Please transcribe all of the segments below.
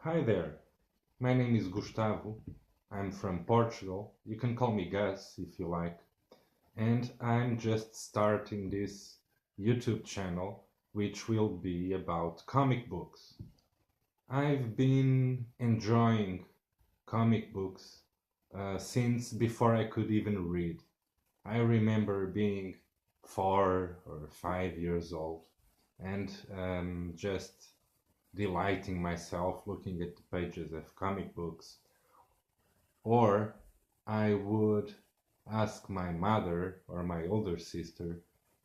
Hi there, my name is Gustavo. I'm from Portugal. You can call me Gus if you like. And I'm just starting this YouTube channel, which will be about comic books. I've been enjoying comic books since before I could even read. I remember being 4 or 5 years old and just delighting myself looking at the pages of comic books. Or I would ask my mother or my older sister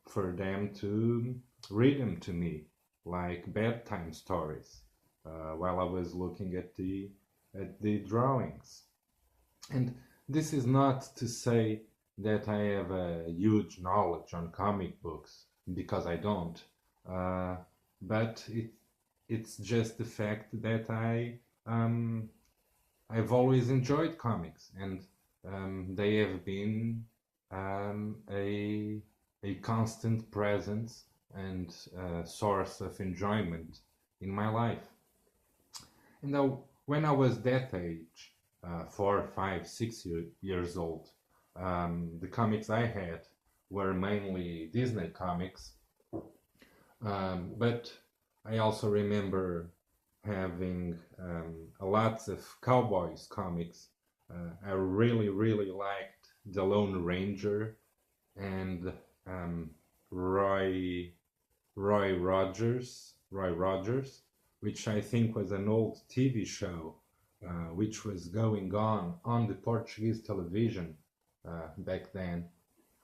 for them to read them to me, like bedtime stories, while I was looking at the drawings. And this is not to say that I have a huge knowledge on comic books, because I don't. Uh, but it's just the fact that I've always enjoyed comics, and they have been a constant presence and source of enjoyment in my life. And now, when I was that age, 4, 5, 6 years old, the comics I had were mainly Disney comics, but I also remember having a lots of cowboys comics. I really, really liked The Lone Ranger and um, Roy Roy Rogers, which I think was an old TV show, which was going on the Portuguese television back then.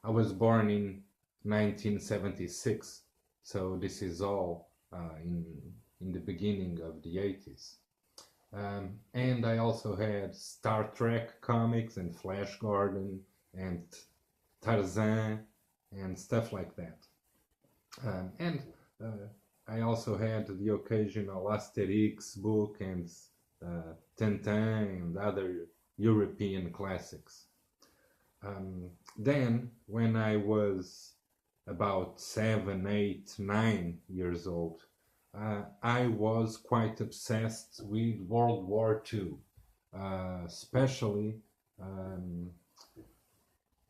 I was born in 1976, so this is all in the beginning of the 80s. And I also had Star Trek comics and Flash Gordon and Tarzan and stuff like that. And I also had the occasional Asterix book and Tintin and other European classics. Then, when I was about 7, 8, 9 years old, I was quite obsessed with World War II, especially um,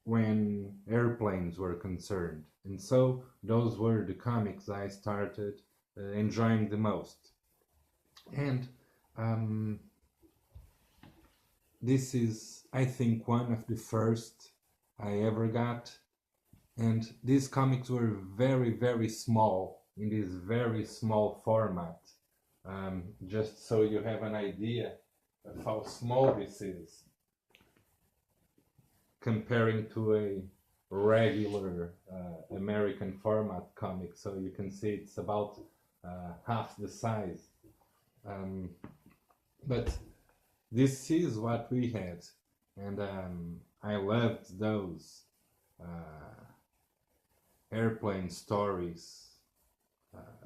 when airplanes were concerned. And so those were the comics I started enjoying the most. And um, this is, I think, one of the first I ever got. And these comics were very, very small, in this very small format. Just so you have an idea of how small this is, comparing to a regular American format comic. So you can see it's about half the size. Um, but this is what we had, and I loved those airplane stories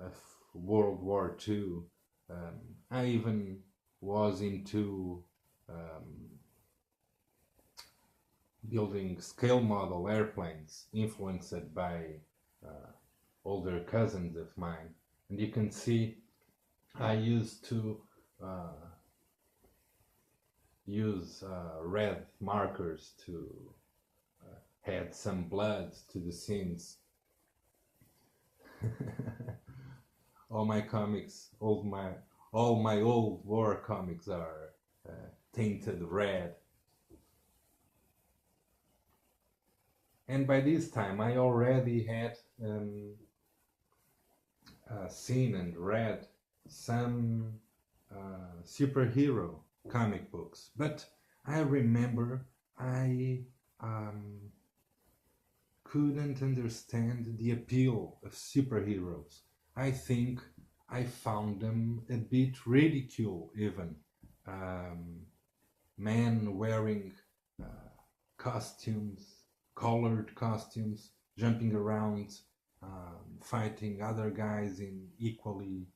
of World War II. I even was into building scale model airplanes influenced by uh, older cousins of mine. And you can see I used to use red markers to add some blood to the scenes. all my comics, all my old war comics are tinted red. And by this time, I already had seen and read some superhero comic books, but I remember I couldn't understand the appeal of superheroes. I think I found them a bit ridicule, even. Um, Men wearing costumes, colored costumes, jumping around, fighting other guys in equally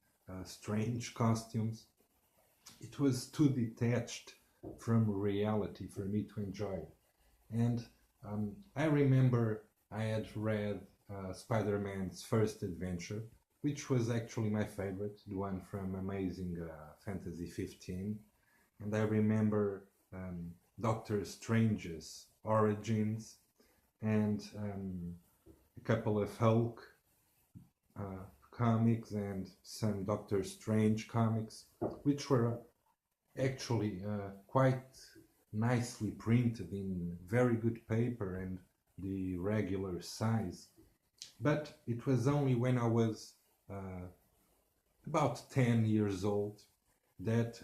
strange costumes. It was too detached from reality for me to enjoy. And I remember I had read Spider-Man's first adventure, which was actually my favorite, the one from Amazing Fantasy 15. And I remember Doctor Strange's origins and a couple of Hulk comics and some Doctor Strange comics, which were actually quite nicely printed in very good paper and the regular size. But it was only when I was about 10 years old that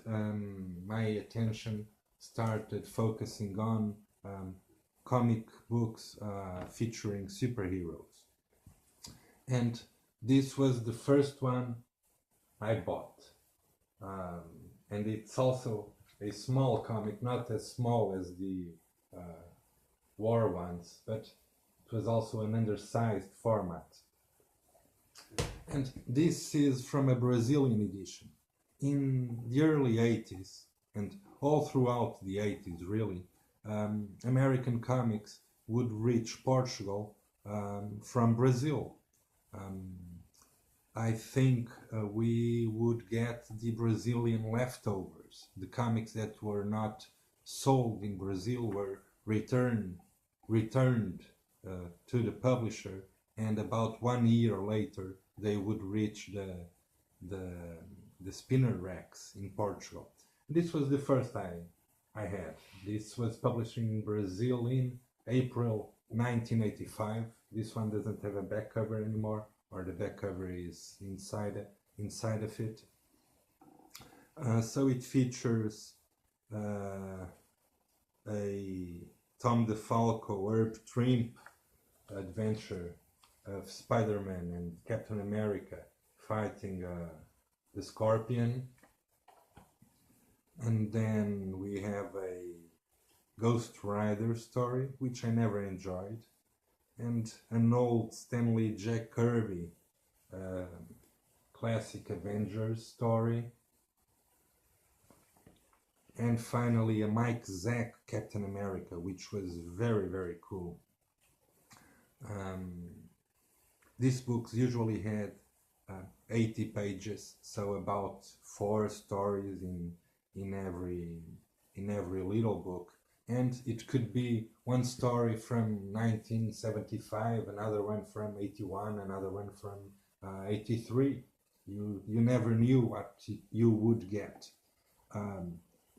my attention started focusing on comic books featuring superheroes. And this was the first one I bought. And it's also a small comic, not as small as the war ones, but it was also an undersized format. And this is from a Brazilian edition. In the early 80s, and all throughout the 80s really, American comics would reach Portugal from Brazil. I think we would get the Brazilian leftovers. The comics that were not sold in Brazil were returned to the publisher, and about 1 year later they would reach the spinner racks in Portugal. This was the first I had. This was published in Brazil in April 1985. This one doesn't have a back cover anymore, or the back cover is inside of it. So it features a Tom DeFalco Herb Trimp adventure of Spider-Man and Captain America fighting the Scorpion. And then we have a Ghost Rider story, which I never enjoyed, and an old Stanley Jack Kirby classic Avengers story, and finally a Mike Zack Captain America, which was very, very cool. These books usually had 80 pages, so about 4 stories in every little book, and it could be one story from 1975, another one from 81, another one from 83. You never knew what you would get.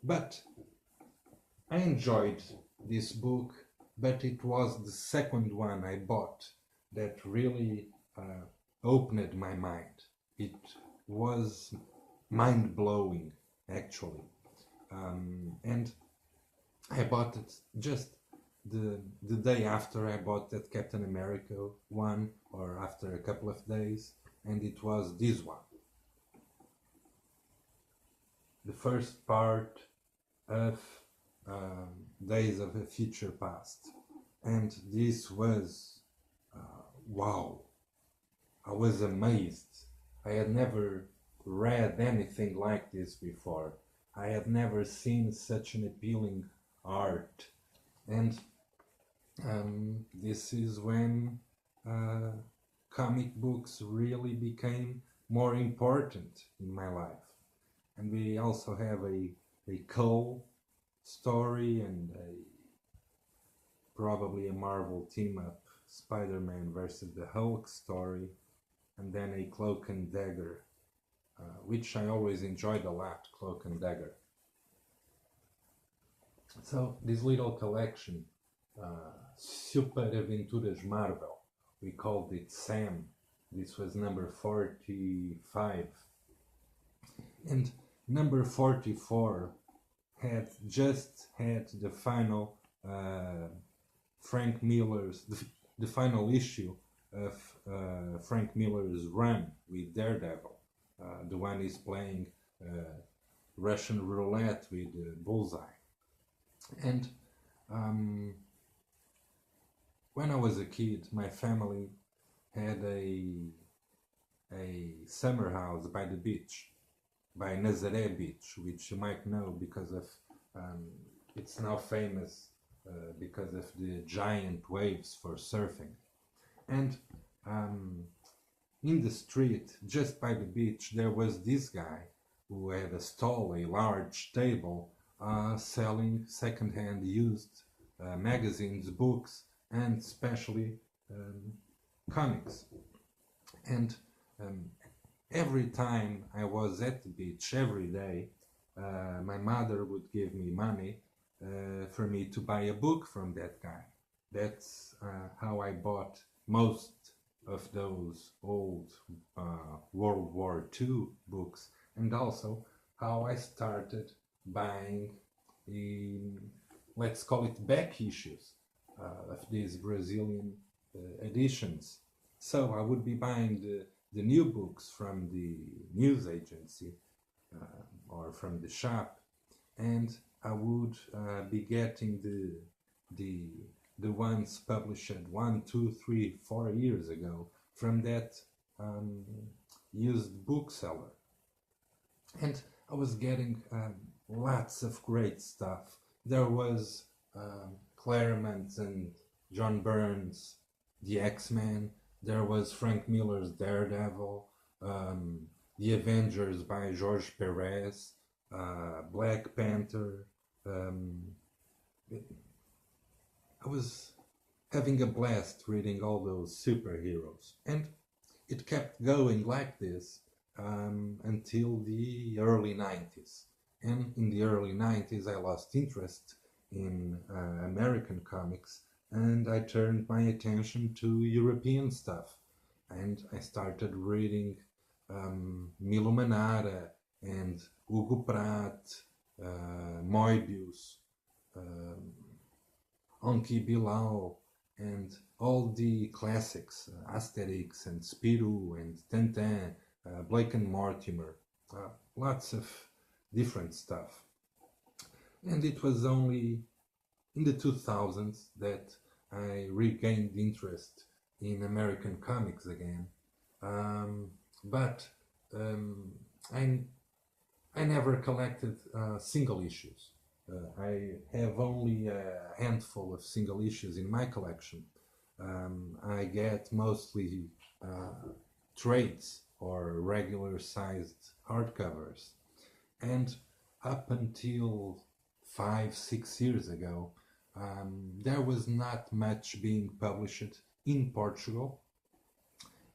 But I enjoyed this book, but it was the second one I bought that really opened my mind. It was mind-blowing, actually. And I bought it just the day after I bought that Captain America one, or after a couple of days, and it was this one. The first part of Days of a Future Past. And this was, wow, I was amazed. I had never read anything like this before. I had never seen such an appealing art. And this is when comic books really became more important in my life. And we also have a Cole story and probably a Marvel team-up, Spider-Man versus the Hulk story, and then a Cloak and Dagger, which I always enjoyed a lot, Cloak and Dagger. So this little collection, Super Aventuras Marvel, we called it Sam. This was number 45. And number 44 had just had the final Frank Miller's, the final issue of Frank Miller's run with Daredevil. The one he's playing Russian roulette with Bullseye. And when I was a kid, my family had a summer house by the beach, by Nazaré Beach, which you might know because of it's now famous because of the giant waves for surfing. And in the street, just by the beach, there was this guy who had a stall, a large table, selling second-hand used magazines, books, and especially comics. And um, every time I was at the beach, every day, my mother would give me money for me to buy a book from that guy. That's how I bought most of those old World War II books, and also how I started buying, let's call it back issues of these Brazilian editions. So I would be buying the new books from the news agency or from the shop, and I would be getting the ones published 1, 2, 3, 4 years ago from that used bookseller. And I was getting lots of great stuff. There was Claremont and John Burns, the X-Men. There was Frank Miller's Daredevil, The Avengers by Jorge Perez, Black Panther. I was having a blast reading all those superheroes, and it kept going like this until the early 90s. And in the early 90s I lost interest in American comics, and I turned my attention to European stuff, and I started reading Milo Manara and Hugo Pratt, Moebius, Anki Bilal, and all the classics, Asterix and Spirou and Tintin, Blake and Mortimer, lots of different stuff. And it was only in the 2000s that I regained interest in American comics again. But I never collected single issues. I have only a handful of single issues in my collection. I get mostly trades or regular sized hardcovers. And up until 5, 6 years ago, there was not much being published in Portugal.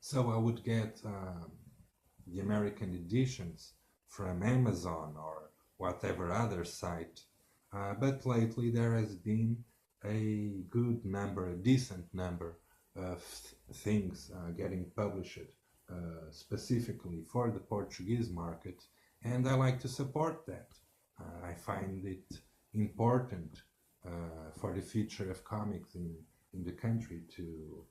So I would get the American editions from Amazon or whatever other site. But lately there has been a good number, a decent number of things getting published specifically for the Portuguese market, and I like to support that. I find it important for the future of comics in the country to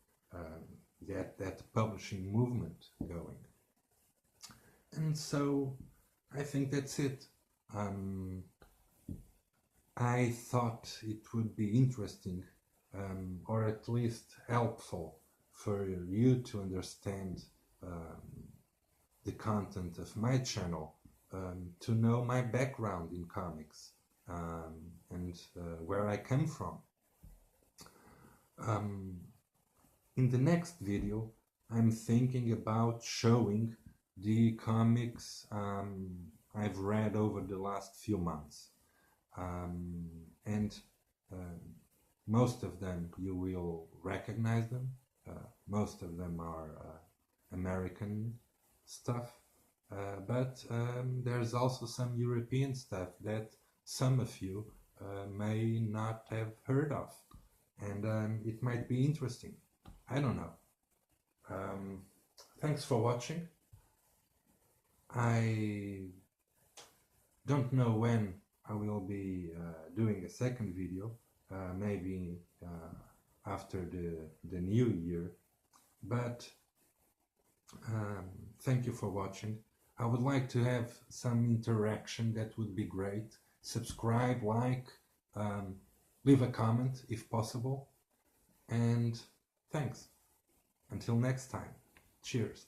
get that publishing movement going. And so I think that's it. I thought it would be interesting, or at least helpful, for you to understand the content of my channel, to know my background in comics, and where I come from. In the next video, I'm thinking about showing the comics I've read over the last few months. And most of them you will recognize them. Most of them are American stuff, but there's also some European stuff that some of you may not have heard of, and it might be interesting. I don't know. Thanks for watching. I don't know when I will be doing a second video, maybe after the new year, but thank you for watching. I would like to have some interaction. That would be great. Subscribe, like, leave a comment if possible, and thanks. Until next time, cheers.